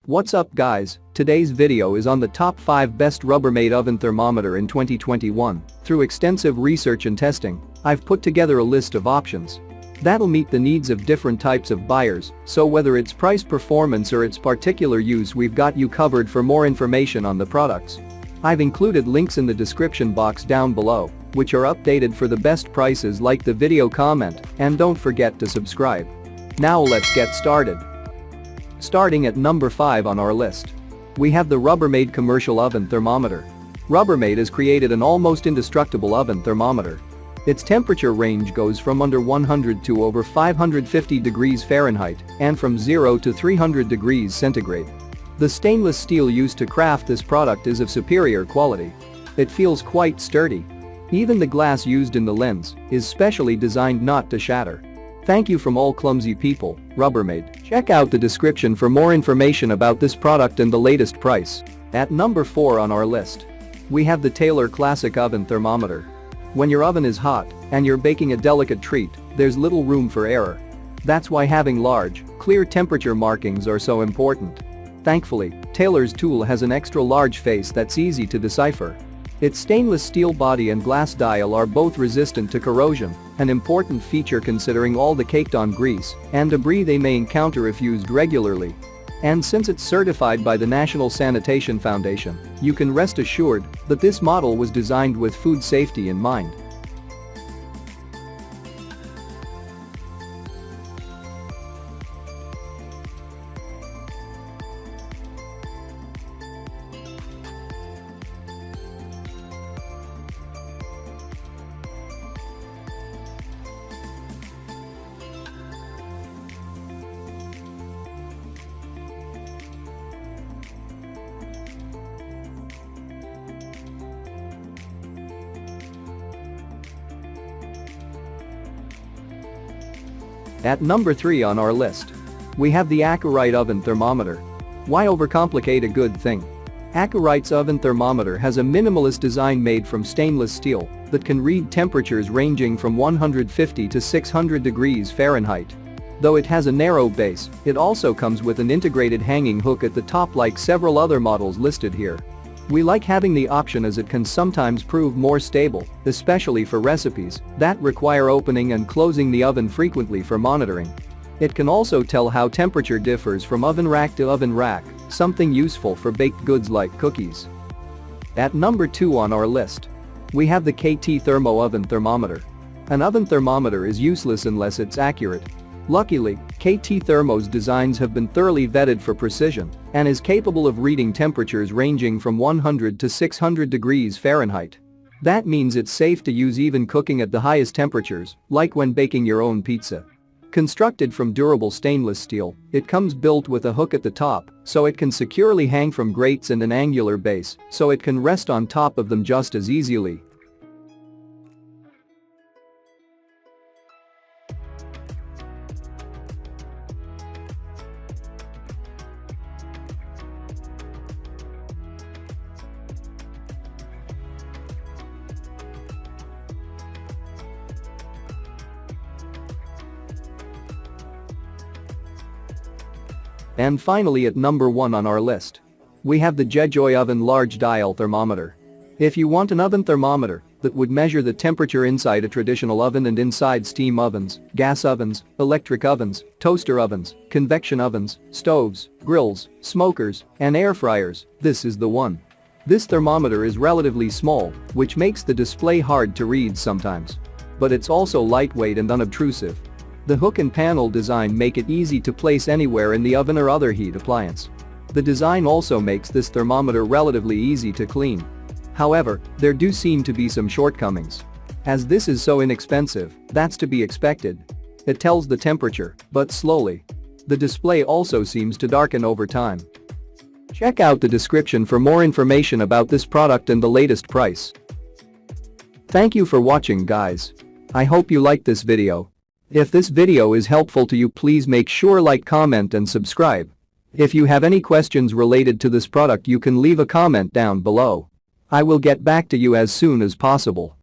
What's up guys, today's video is on the top 5 best Rubbermaid oven thermometer in 2021. Through extensive research and testing, I've put together a list of options that'll meet the needs of different types of buyers, so whether it's price performance or its particular use, we've got you covered. For more information on the products, I've included links in the description box down below, which are updated for the best prices. Like the video, comment, and don't forget to subscribe. Now let's get started. Starting at number 5 on our list, we have the Rubbermaid Commercial Oven Thermometer. Rubbermaid has created an almost indestructible oven thermometer. Its temperature range goes from under 100 to over 550 degrees Fahrenheit and from 0 to 300 degrees centigrade. The stainless steel used to craft this product is of superior quality. It feels quite sturdy. Even the glass used in the lens is specially designed not to shatter. Thank you from all clumsy people, Rubbermaid. Check out the description for more information about this product and the latest price. At number 4 on our list, we have the Taylor Classic Oven Thermometer. When your oven is hot and you're baking a delicate treat, there's little room for error. That's why having large, clear temperature markings are so important. Thankfully, Taylor's tool has an extra large face that's easy to decipher. Its stainless steel body and glass dial are both resistant to corrosion, an important feature considering all the caked-on grease and debris they may encounter if used regularly. And since it's certified by the National Sanitation Foundation, you can rest assured that this model was designed with food safety in mind. At number 3 on our list, we have the Acuite Oven Thermometer. Why overcomplicate a good thing? Acuite's oven thermometer has a minimalist design made from stainless steel that can read temperatures ranging from 150 to 600 degrees Fahrenheit. Though it has a narrow base, it also comes with an integrated hanging hook at the top like several other models listed here. We like having the option as it can sometimes prove more stable, especially for recipes that require opening and closing the oven frequently for monitoring. It can also tell how temperature differs from oven rack to oven rack, something useful for baked goods like cookies. At number 2 on our list, we have the KT Thermo Oven Thermometer. An oven thermometer is useless unless it's accurate. Luckily, KT Thermo's designs have been thoroughly vetted for precision and is capable of reading temperatures ranging from 100 to 600 degrees Fahrenheit. That means it's safe to use even cooking at the highest temperatures, like when baking your own pizza. Constructed from durable stainless steel, it comes built with a hook at the top, so it can securely hang from grates and an angular base, so it can rest on top of them just as easily. And finally, at number 1 on our list, we have the Jejoy Oven Large Dial Thermometer. If you want an oven thermometer that would measure the temperature inside a traditional oven and inside steam ovens, gas ovens, electric ovens, toaster ovens, convection ovens, stoves, grills, smokers, and air fryers, this is the one. This thermometer is relatively small, which makes the display hard to read sometimes. But it's also lightweight and unobtrusive. The hook and panel design make it easy to place anywhere in the oven or other heat appliance. The design also makes this thermometer relatively easy to clean. However, there do seem to be some shortcomings. As this is so inexpensive, that's to be expected. It tells the temperature, but slowly. The display also seems to darken over time. Check out the description for more information about this product and the latest price. Thank you for watching guys. I hope you liked this video. If this video is helpful to you, please make sure like, comment and subscribe. If you have any questions related to this product, you can leave a comment down below. I will get back to you as soon as possible.